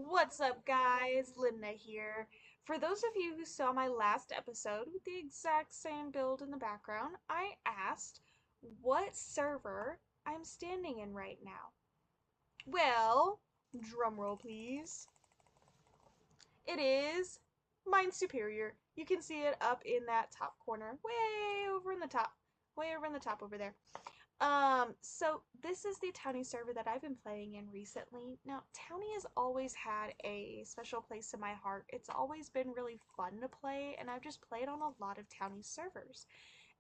What's up, guys? Limnah here. For those of you who saw my last episode with the exact same build in the background, I asked what server I'm standing in right now. Well, drumroll please. It is MineSuperior. You can see it up in that top corner, way over in the top, way over in the top over there. So this is the Towny server that I've been playing in recently. Now, Towny has always had a special place in my heart. It's always been really fun to play, and I've just played on a lot of Towny servers.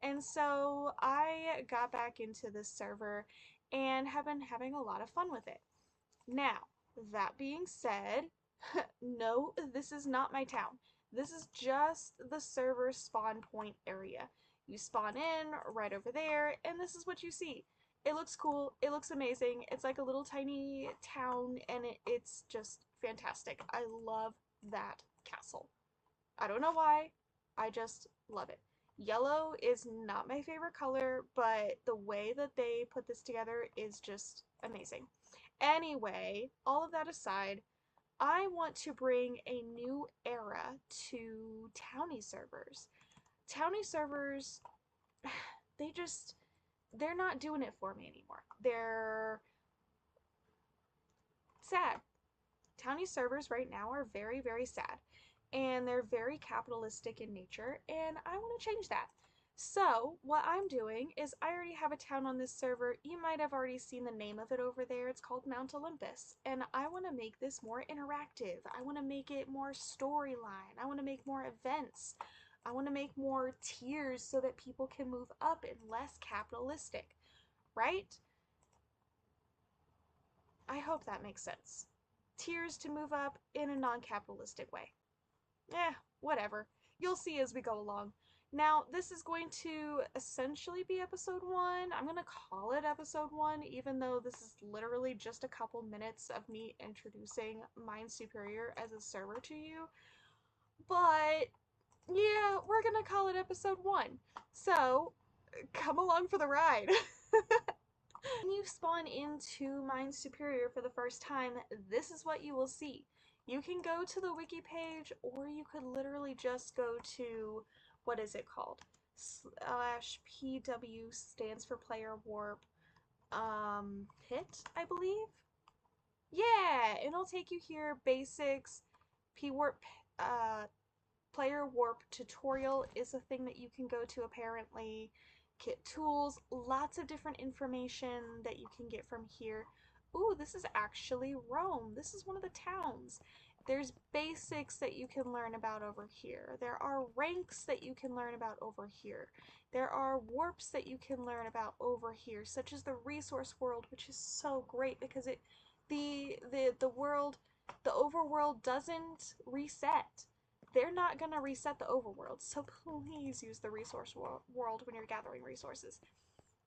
And so I got back into this server and have been having a lot of fun with it. Now, that being said, no, this is not my town. This is just the server spawn point area. You spawn in right over there, and this is what you see. It looks cool. It looks amazing. It's like a little tiny town, and it's just fantastic. I love that castle. I don't know why. I just love it. Yellow is not my favorite color, but the way that they put this together is just amazing. Anyway, all of that aside, I want to bring a new era to Towny servers. Towny servers, they just, they're not doing it for me anymore. They're sad. Towny servers right now are very, very sad. And they're very capitalistic in nature, and I want to change that. So, what I'm doing is I already have a town on this server. You might have already seen the name of it over there. It's called Mount Olympus. And I want to make this more interactive. I want to make it more storyline. I want to make more events. I want to make more tiers so that people can move up and less capitalistic, right? I hope that makes sense. Tiers to move up in a non-capitalistic way. Whatever. You'll see as we go along. Now, this is going to essentially be episode 1. I'm going to call it episode 1, even though this is literally just a couple minutes of me introducing MineSuperior as a server to you. But, yeah, we're going to call it episode 1. So, come along for the ride. When you spawn into MineSuperior for the first time, this is what you will see. You can go to the wiki page, or you could literally just go to, what is it called? /PW stands for player warp, hit, I believe? Yeah, and it'll take you here, basics, P-warp, player warp tutorial is a thing that you can go to apparently. Kit tools, lots of different information that you can get from here. Ooh, this is actually Rome. This is one of the towns. There's basics that you can learn about over here. There are ranks that you can learn about over here. There are warps that you can learn about over here, such as the resource world, which is so great because the world, the overworld doesn't reset. They're not going to reset the overworld, so please use the resource world when you're gathering resources.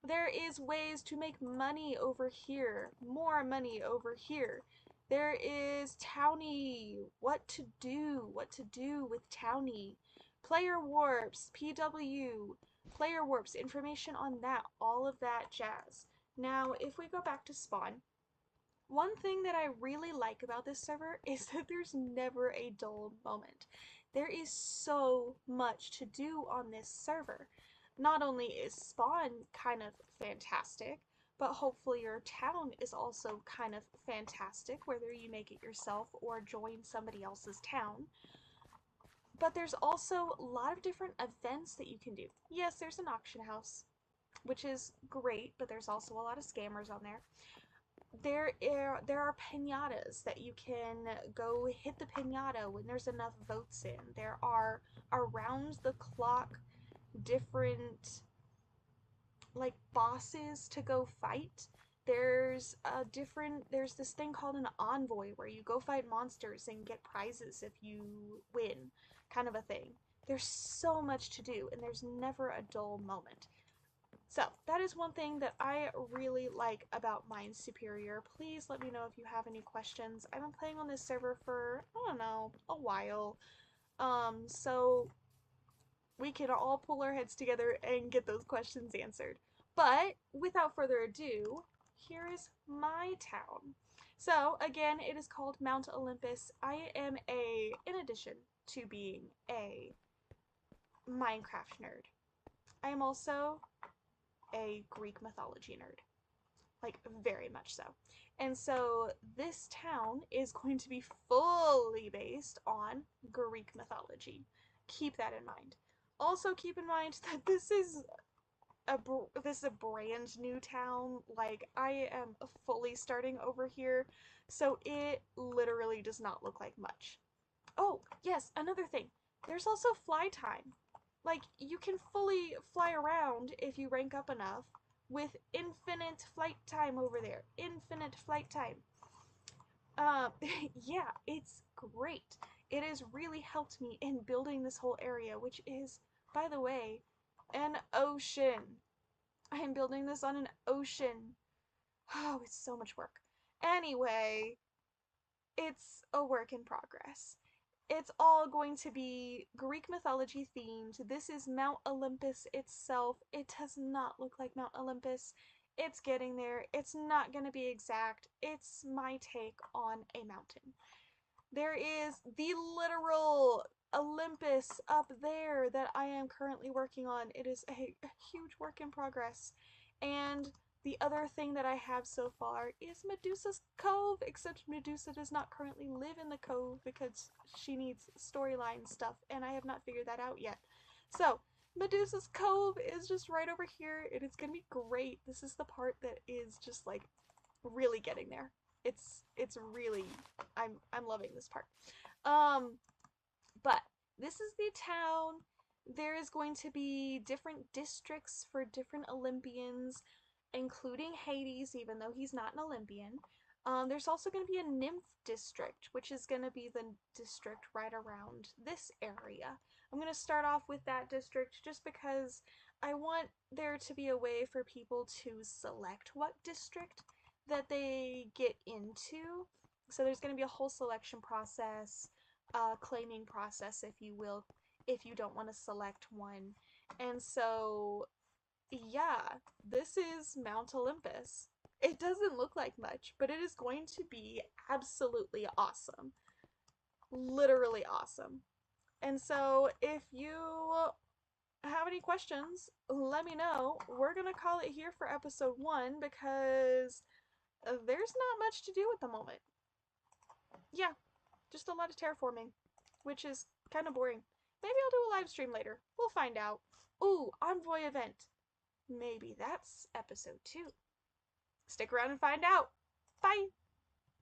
There is ways to make money over here, more money over here. There is Towny, what to do with Towny. Player warps, PW, player warps, information on that, all of that jazz. Now, if we go back to spawn, one thing that I really like about this server is that there's never a dull moment. There is so much to do on this server. Not only is spawn kind of fantastic, but hopefully your town is also kind of fantastic, whether you make it yourself or join somebody else's town. But there's also a lot of different events that you can do. Yes, there's an auction house, which is great, but there's also a lot of scammers on there. There are pinatas that you can go hit the pinata when there's enough votes in. There are around the clock different like bosses to go fight. There's this thing called an envoy where you go fight monsters and get prizes if you win, kind of a thing. There's so much to do and there's never a dull moment. So, that is one thing that I really like about MineSuperior. Please let me know if you have any questions. I've been playing on this server for, I don't know, a while. So we can all pull our heads together and get those questions answered. But, without further ado, here is my town. So, again, it is called Mount Olympus. I am in addition to being a Minecraft nerd, I am also a Greek mythology nerd. Like, very much so. And so, this town is going to be fully based on Greek mythology. Keep that in mind. Also, keep in mind that this is a brand new town. Like, I am fully starting over here, so it literally does not look like much. Oh, yes, another thing. There's also fly time. Like, you can fully fly around if you rank up enough with infinite flight time over there. Infinite flight time. Yeah, it's great. It has really helped me in building this whole area, which is, by the way, an ocean. I am building this on an ocean. Oh, it's so much work. Anyway, it's a work in progress. It's all going to be Greek mythology themed. This is Mount Olympus itself. It does not look like Mount Olympus. It's getting there. It's not going to be exact. It's my take on a mountain. There is the literal Olympus up there that I am currently working on. It is a huge work in progress. And the other thing that I have so far is Medusa's Cove, except Medusa does not currently live in the cove because she needs storyline stuff, and I have not figured that out yet. So, Medusa's Cove is just right over here, and it's gonna be great. This is the part that is just like really getting there. It's really I'm loving this part. Um but this is the town. There is going to be different districts for different Olympians, including Hades, even though he's not an Olympian. There's also going to be a nymph district, which is going to be the district right around this area. I'm going to start off with that district just because I want there to be a way for people to select what district that they get into. So there's going to be a whole selection process, claiming process, if you will, if you don't want to select one. And so, yeah, this is Mount Olympus. It doesn't look like much, but it is going to be absolutely awesome. Literally awesome. And so, if you have any questions, let me know. We're going to call it here for episode 1 because there's not much to do at the moment. Yeah, just a lot of terraforming, which is kind of boring. Maybe I'll do a live stream later. We'll find out. Ooh, Envoy event. Maybe that's episode 2. Stick around and find out. Bye!